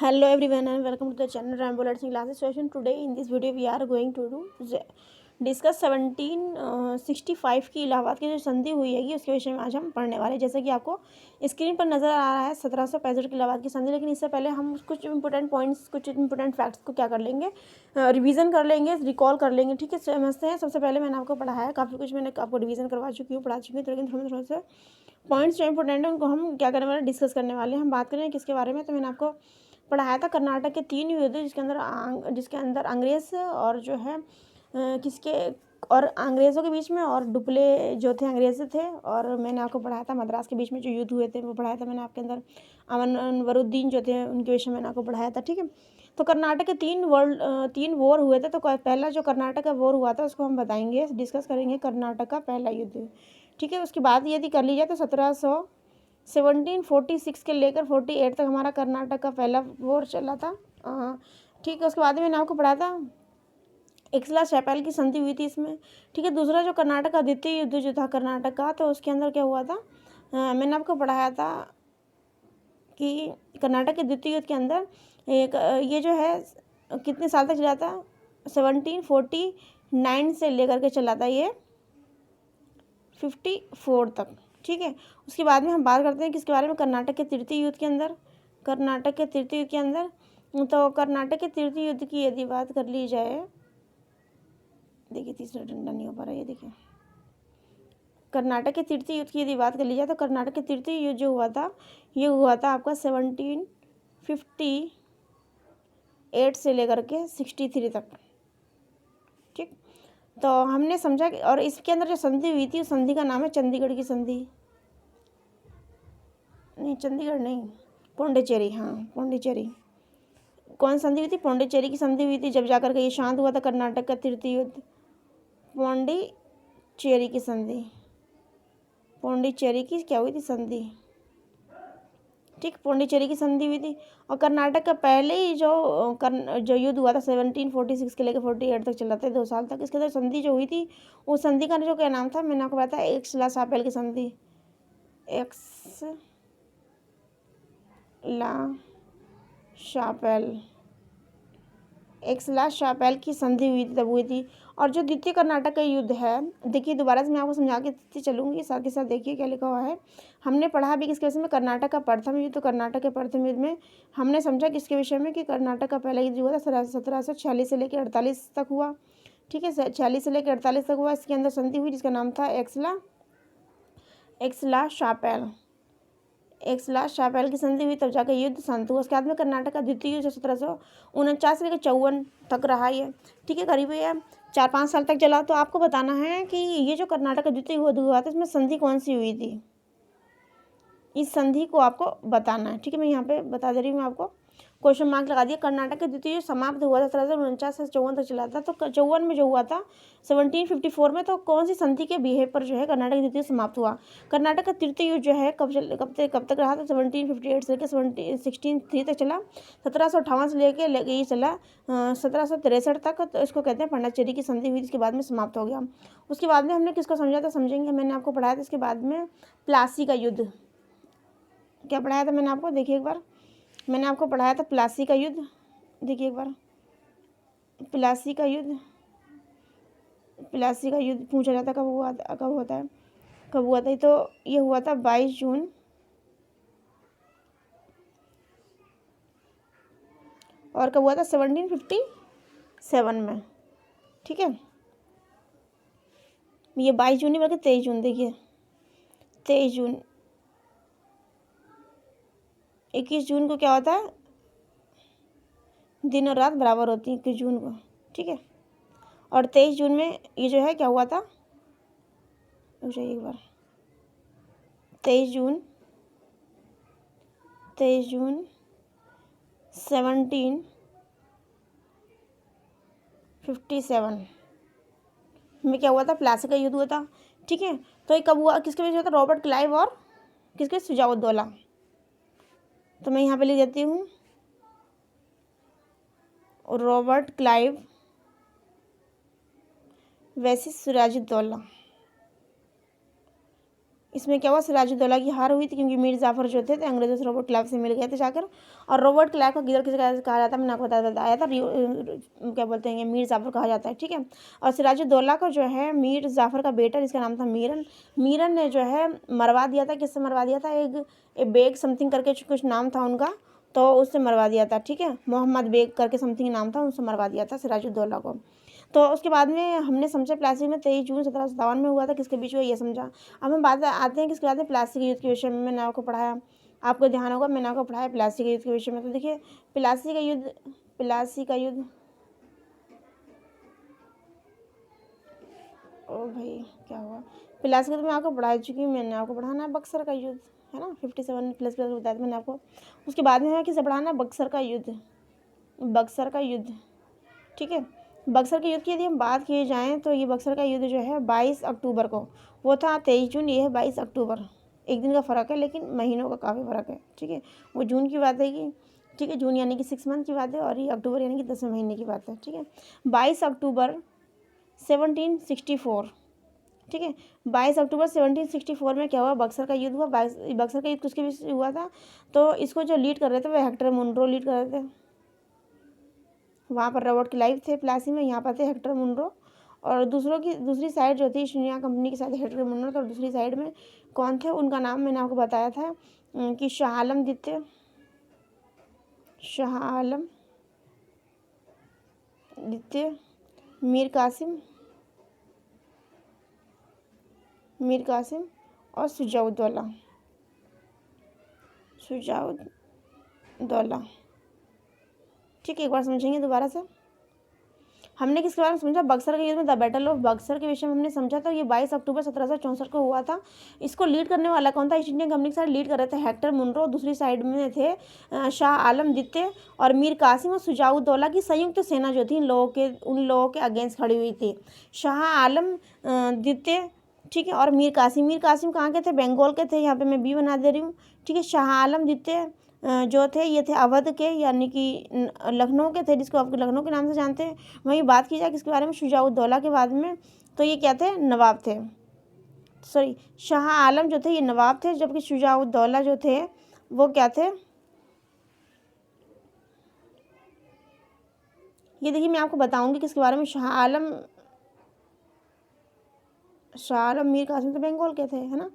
Hello everyone and welcome to the channel Rambo Learning Classes session. Today in this video we are going to discuss 1765 की इलाहाबाद की जो संधि हुई है उसके विषय में आज हम पढ़ने वाले हैं। जैसे कि आपको स्क्रीन पर नज़र आ रहा है 1765 की इलाहाबाद की संधि, लेकिन इससे पहले हम कुछ इंपॉर्टेंट पॉइंट्स, कुछ इंपॉर्टेंट फैक्ट्स को क्या कर लेंगे, रिवीजन कर लेंगे, रिकॉल कर लेंगे। ठीक है, समझते हैं। सबसे पहले मैंने आपको पढ़ाया है, काफ़ी कुछ मैंने आपको रिवीजन करवा चुकी हूँ, पढ़ा चुकी हूँ, तो लेकिन थोड़ा सा पॉइंट्स जो इंपॉर्टेंट है उनको हम क्या करने वाले, डिस्कस करने वाले हैं। हम बात करें किसके बारे में, तो मैंने आपको पढ़ाया था कर्नाटक के 3 युद्ध, जिसके अंदर अंग्रेज़ और जो है किसके और अंग्रेज़ों के बीच में और डुप्ले जो थे अंग्रेज़ थे, और मैंने आपको पढ़ाया था मद्रास के बीच में जो युद्ध हुए थे वो पढ़ाया था मैंने आपके अंदर। अनवरुद्दीन जो थे उनके विषय में मैंने आपको पढ़ाया था। ठीक है, तो कर्नाटक के 3 वॉर हुए थे। तो पहला जो कर्नाटक का वॉर हुआ था उसको हम बताएंगे, डिस्कस करेंगे, कर्नाटक का पहला युद्ध। ठीक है, उसकी बात यदि कर ली जाए तो 1746 के लेकर 48 तक हमारा कर्नाटक का पहला वॉर चला था। ठीक है, उसके बाद मैंने आपको पढ़ा था एक्सला शैपेल की संधि हुई थी इसमें। ठीक है, दूसरा जो कर्नाटक का द्वितीय युद्ध जो था कर्नाटक का, तो उसके अंदर क्या हुआ था, मैंने आपको पढ़ाया था कि कर्नाटक के द्वितीय युद्ध के अंदर एक ये जो है कितने साल तक चला था, 1749 से लेकर के चला था ये 54 तक। ठीक है, उसके बाद में हम बात करते हैं किसके बारे में, कर्नाटक के तृतीय युद्ध के अंदर। कर्नाटक के तृतीय युद्ध के अंदर, तो कर्नाटक के तृतीय युद्ध की यदि बात कर ली जाए, देखिए तीसरा डंडा नहीं हो पा रहा, ये देखिए, कर्नाटक के तृतीय युद्ध की यदि बात कर ली जाए तो कर्नाटक के तृतीय युद्ध जो हुआ था ये हुआ था आपका 1758 से लेकर के 63 तक। ठीक, तो हमने समझा कि, और इसके अंदर जो संधि हुई थी उस संधि का नाम है चंडीगढ़ की संधि। नहीं, चंडीगढ़ नहीं, पौंडीचेरी। हाँ, पौंडीचेरी। कौन संधि हुई थी? पौंडीचेरी की संधि हुई थी, जब जाकर के ये शांत हुआ था कर्नाटक का तृतीय युद्ध। पौंडीचेरी की संधि, पौंडीचेरी की क्या हुई थी संधि। ठीक, पौंडीचेरी की संधि हुई थी। और कर्नाटक का पहले ही जो युद्ध हुआ था 1746 के लेकर 48 तक चला था, 2 साल तक। इसके अंदर संधि जो हुई थी उस संधि का जो क्या नाम था, मैंने आपको बताया एक्सला शापेल की संधि। एक्सला शापेल की संधि हुई थी, तब हुई थी। और जो द्वितीय कर्नाटक का युद्ध है, देखिए दोबारा से मैं आपको समझा के चलूँगी, साथ के साथ देखिए क्या लिखा हुआ है। हमने पढ़ा भी किसके विषय में, कर्नाटक का प्रथम युद्ध। तो कर्नाटक के प्रथम युद्ध में हमने समझा किसके विषय में कि कर्नाटक का पहला युद्ध हुआ था 1746 से लेकर 48 तक हुआ। ठीक है, 46 से लेकर 48 तक हुआ। इसके अंदर संधि हुई जिसका नाम था एक्सला शापेल की संधि हुई, तब जाकर युद्ध शांत हुआ। उसके बाद में कर्नाटक का द्वितीय युद्ध 1749 से लेकर 54 तक रहा ये। ठीक है, करीब ये 4-5 साल तक चला। तो आपको बताना है कि ये जो कर्नाटक का द्वितीय युद्ध हुआ था इसमें संधि कौन सी हुई थी, इस संधि को आपको बताना है। ठीक है, मैं यहाँ पे बता दे रही हूँ आपको, क्वेश्चन मार्क लगा दिया। कर्नाटक का द्वितीय युद्ध समाप्त हुआ था 1749 से 54 तक चला था। तो 54 में जो हुआ था 1754 में, तो कौन सी संधि के बिहेव पर जो है कर्नाटक का द्वितीय समाप्त हुआ। कर्नाटक का तृतीय युद्ध जो है कब तक रहा था, 1758 से लेकर 1763 तक चला। 1758 से लेकर ये चला 1763 तक। तो इसको कहते हैं पांडिचेरी की संधि हुई, जिसके बाद में समाप्त हो गया। उसके बाद में हमने किसको समझा था, समझेंगे, मैंने आपको पढ़ाया था इसके बाद में प्लासी का युद्ध। क्या पढ़ाया था मैंने आपको, देखिए एक बार, मैंने आपको पढ़ाया था प्लासी का युद्ध। देखिए एक बार, प्लासी का युद्ध पूछा जाता कब हुआ था, कब हुआ था। तो ये हुआ था 22 जून और कब हुआ था 1757 में। ठीक है, ये 22 जून नहीं बल्कि 23 जून, देखिए 23 जून। 21 जून को क्या होता है, दिन और रात बराबर होती है 21 जून को। ठीक है, और 23 जून में ये जो है क्या हुआ था, एक बार, 23 जून 1757 में क्या हुआ था, प्लासी का युद्ध हुआ था। ठीक है, तो ये कब हुआ, किसके वजह से हुआ था, रॉबर्ट क्लाइव और किसके, शुजाउद्दौला। तो मैं यहाँ पे लिख देती हूँ रॉबर्ट क्लाइव वैसे सिराजुद्दौला। इसमें क्या हुआ, सिराजुद्दौला की हार हुई थी क्योंकि मीर जाफर जो थे अंग्रेजों से रॉबर्ट क्लाइव से मिल गए थे जाकर। और रॉबर्ट क्लाइव का किधर किसे कहा जाता है, मैंने आपको बताया था, क्या बोलते हैं, मीर जाफर कहा जाता है, ठीक है। और सिराजुद्दौला का जो है मीर जाफर का बेटा जिसका नाम था मीरन, मीरन ने जो है मरवा दिया था, किससे मरवा दिया था, एक बेग समथिंग करके कुछ नाम था उनका, तो उससे मरवा दिया था, ठीक है, मोहम्मद बेग करके समथिंग नाम था, उनसे मरवा दिया था सिराजुद्दौला को। तो उसके बाद में हमने समझा प्लासी में 23 जून 1757 में हुआ था, किसके बीच हुआ ये समझा। अब हम बात आते हैं किसके बाद में, प्लासी के युद्ध के विषय में। मैंने आपको पढ़ाया, आपको ध्यान होगा मैंने आपको पढ़ाया प्लासी के युद्ध के विषय में। तो देखिए प्लासी का युद्ध, प्लासी का युद्ध, ओ भाई क्या हुआ, प्लासी का तो मैं आपको पढ़ा चुकी हूँ, मैंने आपको पढ़ाना है बक्सर का युद्ध, है ना, 57 प्लस बताया था मैंने आपको। उसके बाद में है किसे पढ़ाना, बक्सर का युद्ध, बक्सर का युद्ध, ठीक है। बक्सर के युद्ध की यदि हम बात किए जाएँ तो ये बक्सर का युद्ध जो है 22 अक्टूबर को, वो था 23 जून, ये है 22 अक्टूबर, एक दिन का फ़र्क है लेकिन महीनों का काफ़ी फ़र्क है, ठीक है। वो जून की बात है कि, ठीक है, जून यानी कि 6 मंथ की बात है और ये अक्टूबर यानी कि 10वें महीने की बात है, ठीक है। 22 अक्टूबर 1764, ठीक है, 22 अक्टूबर 1764 में क्या हुआ, बक्सर का युद्ध हुआ। बक्सर का युद्ध किसके बीच हुआ था, तो इसको जो लीड कर रहे थे वो हेक्टर मुनरो लीड कर रहे थे। वहाँ पर रॉबर्ट क्लाइव थे प्लासी में, यहाँ पर थे हेक्टर मुनरो। और दूसरी साइड जो थी ईस्ट इंडिया कंपनी के साथ हेक्टर मुनरो, तो दूसरी साइड में कौन थे, उनका नाम मैंने आपको बताया था कि शाह आलम द्वितीय, शाह आलम द्वितीय, मीर कासिम, मीर कासिम और शुजाउद्दौला, शुजाउद्दौला, ठीक है। एक बार समझेंगे दोबारा से, हमने किसके बारे में समझा, बक्सर के युद्ध में, द बैटल ऑफ बक्सर के विषय में हमने समझा। तो ये 22 अक्टूबर 1764 को हुआ था। इसको लीड करने वाला कौन था, ईस्ट इंडियन कंपनी के साथ लीड कर रहे थे हेक्टर मुनरो, दूसरी साइड में थे शाह आलम द्वितीय और मीर कासिम और शुजाउद्दौला की संयुक्त सेना जो थी उन लोगों के अगेंस्ट खड़ी हुई थी। शाह आलम द्वितीय, ठीक है, और मीर कासिम कहाँ के थे, बंगाल के थे, यहाँ पे मैं बी बना दे रही हूँ, ठीक है। शाह आलम द्वितीय जो थे ये थे अवध के यानी कि लखनऊ के थे, जिसको आप लखनऊ के नाम से जानते हैं। वहीं बात की जाए किसके बारे में, शुजाउद्दौला के बाद में, तो ये क्या थे, नवाब थे, सॉरी शाह आलम जो थे ये नवाब थे, जबकि शुजाउद्दौला जो थे वो क्या थे, ये देखिए मैं आपको बताऊंगी किसके बारे में। शाह आलम मीर कासिम तो बंगाल के थे, है ना।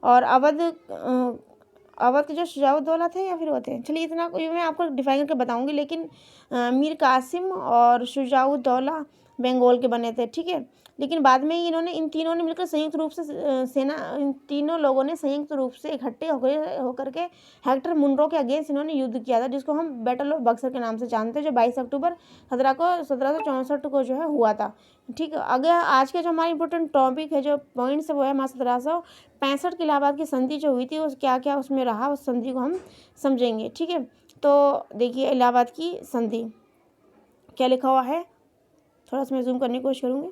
और अवध के जो शुजाउद्दौला थे या फिर वो थे, चलिए इतना मैं आपको डिफाइन करके बताऊंगी। लेकिन मीर कासिम और शुजाउद्दौला बंगाल के बने थे, ठीक है। लेकिन बाद में इन तीनों ने मिलकर संयुक्त रूप से इन तीनों लोगों ने संयुक्त रूप से इकट्ठे होकर के हेक्टर मुनरो के अगेंस्ट इन्होंने युद्ध किया था, जिसको हम बैटल ऑफ बक्सर के नाम से जानते हैं, जो 22 अक्टूबर 1764 को जो है हुआ था, ठीक है। अगर आज के जो हमारा इंपॉर्टेंट टॉपिक है, जो पॉइंट्स है, वो है हमारा 1765 की इलाहाबाद की संधि जो हुई थी, उस क्या क्या उसमें रहा, उस संधि को हम समझेंगे, ठीक है। तो देखिए इलाहाबाद की संधि क्या लिखा हुआ है, थोड़ा सा मैं जूम करने की कोशिश करूँगी,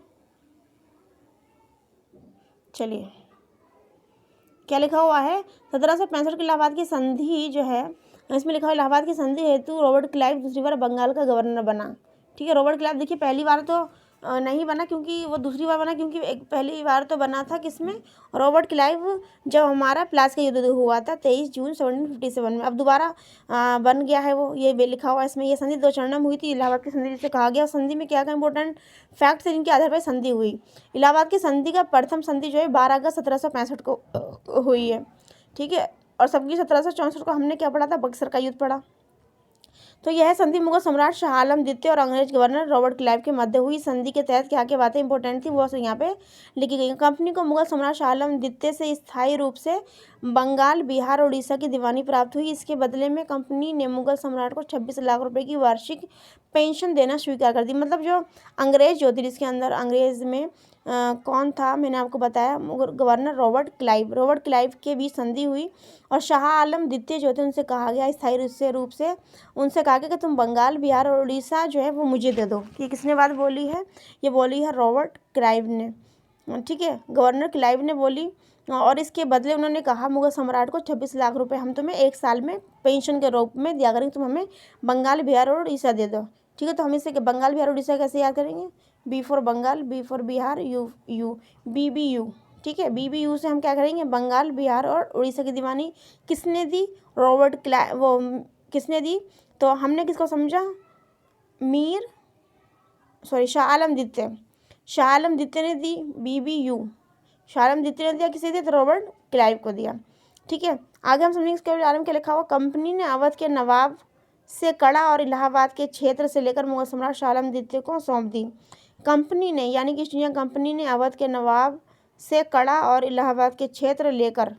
चलिए क्या लिखा हुआ है, 1765 की इलाहाबाद की संधि जो है, इसमें लिखा हुआ इलाहाबाद की संधि हेतु रॉबर्ट क्लाइव दूसरी बार बंगाल का गवर्नर बना, ठीक है। रॉबर्ट क्लाइव देखिए पहली बार तो नहीं बना, क्योंकि वो दूसरी बार बना, क्योंकि एक पहली बार तो बना था किसमें, रॉबर्ट क्लाइव जब हमारा प्लासी का युद्ध हुआ था 23 जून 1757 में। अब दोबारा बन गया है वो, ये लिखा हुआ है इसमें। ये संधि 2 चरणों में हुई थी, इलाहाबाद की संधि जिसे कहा गया। संधि में क्या क्या इंपॉर्टेंट फैक्ट्स जिनके आधार पर संधि हुई। इलाहाबाद की संधि का प्रथम संधि जो है 12 अगस्त 1765 को हुई है, ठीक है। और सबकी 1764 को हमने क्या पढ़ा था, बक्सर का युद्ध पढ़ा। तो यह संधि मुगल सम्राट शाह आलम द्वितीय और अंग्रेज गवर्नर रॉबर्ट क्लाइव के मध्य हुई। संधि के तहत क्या क्या बातें इंपॉर्टेंट थी वो यहाँ पे लिखी गई। कंपनी को मुगल सम्राट शाह आलम द्वितीय से स्थायी रूप से बंगाल, बिहार और उड़ीसा की दीवानी प्राप्त हुई। इसके बदले में कंपनी ने मुगल सम्राट को 26 लाख रुपए की वार्षिक पेंशन देना स्वीकार कर दी। मतलब जो अंग्रेज जो थी, जिसके अंदर अंग्रेज में कौन था, मैंने आपको बताया, गवर्नर रॉबर्ट क्लाइव के बीच संधि हुई। और शाह आलम द्वितीय जो थे उनसे कहा गया स्थायी रूप से उनसे कहा गया कि तुम बंगाल, बिहार और उड़ीसा जो है वो मुझे दे दो। ये किसने बात बोली है, ये बोली है रॉबर्ट क्लाइव ने, ठीक है, गवर्नर क्लाइव ने बोली। और इसके बदले उन्होंने कहा मुगल सम्राट को 26 लाख रुपए हम तुम्हें 1 साल में पेंशन के रूप में दिया करेंगे, तुम हमें बंगाल, बिहार और उड़ीसा दे दो, ठीक है। तो हम इसे बंगाल, बिहार, उड़ीसा कैसे याद करेंगे, B for Bengal, B for Bihar, U B U, ठीक है। BBU से हम क्या करेंगे, बंगाल, बिहार और उड़ीसा की दीवानी किसने दी, किसने दी, तो हमने किसको समझा, शाह आलम द्वितीय ने दी BBU, शाह आलम द्वितीय ने दिया, किसे दिया, तो रॉबर्ट क्लाइव को दिया। ठीक है, आगे हम समझेंगे इसके बारे में क्या लिखा हुआ। कंपनी ने अवध के नवाब से कड़ा और इलाहाबाद के क्षेत्र से लेकर मुगल सम्राट शाह आलम द्वितीय को सौंप दी। कंपनी ने यानी कि ईस्ट इंडिया कंपनी ने अवध के नवाब से कड़ा और इलाहाबाद के क्षेत्र लेकर,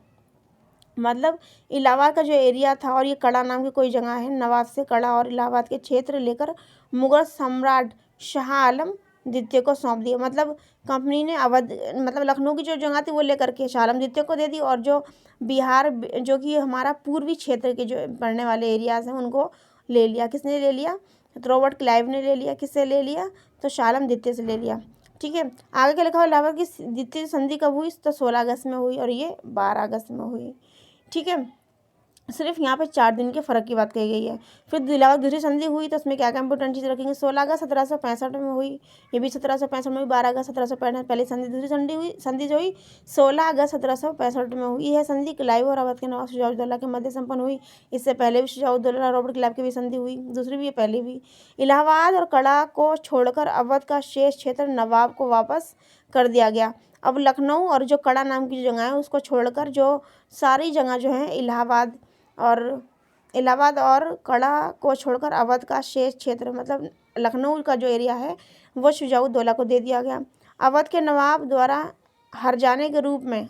मतलब इलाहाबाद का जो एरिया था और ये कड़ा नाम की कोई जगह है, नवाब से कड़ा और इलाहाबाद के क्षेत्र लेकर मुगल सम्राट शाह आलम द्वितीय को सौंप दिया। मतलब कंपनी ने अवध, मतलब लखनऊ की जो जगह थी वो लेकर के शाह आलम द्वितीय को दे दी, और जो बिहार, जो कि हमारा पूर्वी क्षेत्र के जो पड़ने वाले एरियाज़ हैं उनको ले लिया। किसने ले लिया, तो रॉबर्ट क्लाइव ने ले लिया। किससे ले लिया, तो शाह आलम द्वितीय से ले लिया। ठीक है, आगे क्या लिखा हुआ, इलाहाबाद की द्वितीय संधि कब हुई, तो 16 अगस्त में हुई और ये 12 अगस्त में हुई। ठीक है, सिर्फ यहाँ पे 4 दिन के फ़र्क की बात कही गई है। फिर इलाहाबाद दूसरी संधि हुई तो उसमें क्या क्या इंपॉर्टेंट चीज़ रखेंगे, 16 अगस्त 1765 में हुई, ये भी 1765 में हुई, 12 अगस्त 1765 पहली संधि, दूसरी संधि जो हुई 16 अगस्त 1765 में हुई। यह संधि क्लाइव और अवध के नवाब शुजाउद्दौला के मध्य संपन्न हुई। इससे पहले भी शुजाउद्दौला रॉबर्ट क्लाइव की भी संधि हुई, दूसरी भी है, पहली भी। इलाहाबाद और कड़ा को छोड़कर अवध का शेष क्षेत्र नवाब को वापस कर दिया गया। अब लखनऊ और जो कड़ा नाम की जगह है उसको छोड़कर जो सारी जगह जो है इलाहाबाद और कड़ा को छोड़कर अवध का शेष क्षेत्र, मतलब लखनऊ का जो एरिया है वो शुजाउद्दौला को दे दिया गया। अवध के नवाब द्वारा हार जाने के रूप में,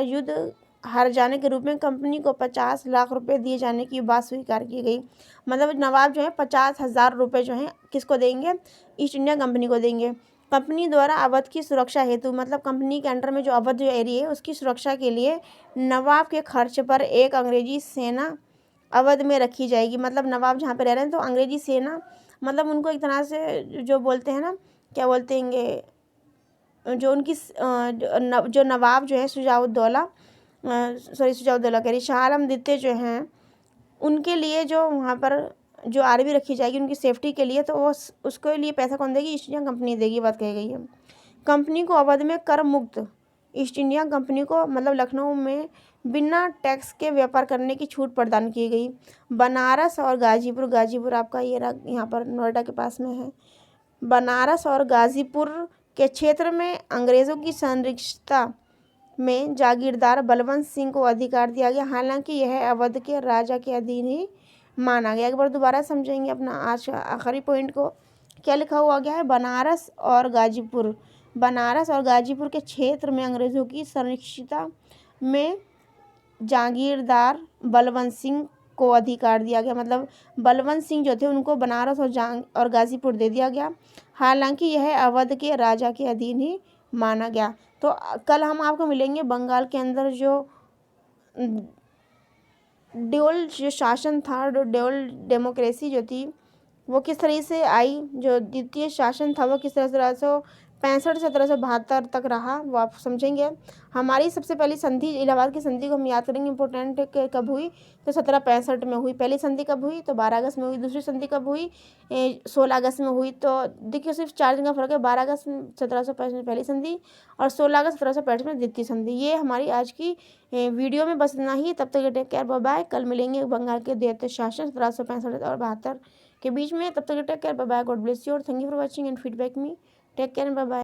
युद्ध हार जाने के रूप में कंपनी को 50 लाख रुपए दिए जाने की बात स्वीकार की गई। मतलब नवाब जो है 50,000 रुपये जो हैं किसको देंगे, ईस्ट इंडिया कंपनी को देंगे। कंपनी द्वारा अवध की सुरक्षा हेतु, मतलब कंपनी के अंडर में जो अवध जो एरिया है उसकी सुरक्षा के लिए नवाब के खर्च पर एक अंग्रेजी सेना अवध में रखी जाएगी। मतलब नवाब जहाँ पे रह रहे हैं तो अंग्रेजी सेना, मतलब उनको एक तरह से जो बोलते हैं ना, क्या बोलते हैं, जो उनकी जो नवाब जो है शुजाउद्दौला कह रही, शाह आलम द्वितीय जो हैं उनके लिए जो वहाँ पर जो आर्मी रखी जाएगी उनकी सेफ्टी के लिए, तो वो उसके लिए पैसा कौन देगी, ईस्ट इंडिया कंपनी देगी, बात कही गई है। कंपनी को अवध में कर मुक्त, ईस्ट इंडिया कंपनी को मतलब लखनऊ में बिना टैक्स के व्यापार करने की छूट प्रदान की गई। बनारस और गाजीपुर आपका ये यहाँ पर नोएडा के पास में है। बनारस और गाजीपुर के क्षेत्र में अंग्रेज़ों की संरक्षिता में जागीरदार बलवंत सिंह को अधिकार दिया गया, हालांकि यह अवध के राजा के अधीन ही माना गया। एक बार दोबारा समझेंगे अपना आज आखिरी पॉइंट को, क्या लिखा हुआ गया है, बनारस और गाजीपुर के क्षेत्र में अंग्रेज़ों की संरक्षिता में जागीरदार बलवंत सिंह को अधिकार दिया गया। मतलब बलवंत सिंह जो थे उनको बनारस और गाजीपुर दे दिया गया, हालांकि यह अवध के राजा के अधीन ही माना गया। तो कल हम आपको मिलेंगे बंगाल के अंदर जो ड्यूल जो शासन था, ड्यूल डेमोक्रेसी जो थी वो किस तरह से आई, जो द्वितीय शासन था वो किस तरह से 1765 से 1772 तक रहा, वो आप समझेंगे। हमारी सबसे पहली संधि इलाहाबाद की संधि को हम याद करेंगे, इंपॉर्टेंट कब हुई, तो 1765 में हुई। पहली संधि कब हुई, तो 12 अगस्त में हुई। दूसरी संधि कब हुई, 16 अगस्त में हुई। तो देखिए सिर्फ 4 दिन का फर्क है, 12 अगस्त 1765 में पहली संधि और 16 अगस्त 1765 में द्वितीय संधि। ये हमारी आज की वीडियो में बस इतना ही। तब तक टेक केयर, बाय बाय। कल मिलेंगे बंगाल के द्वितीय शासन 1765 और 72 के बीच में। तब तक take care, bye bye, God bless you और thank you for watching and feedback me. Take care, bye bye.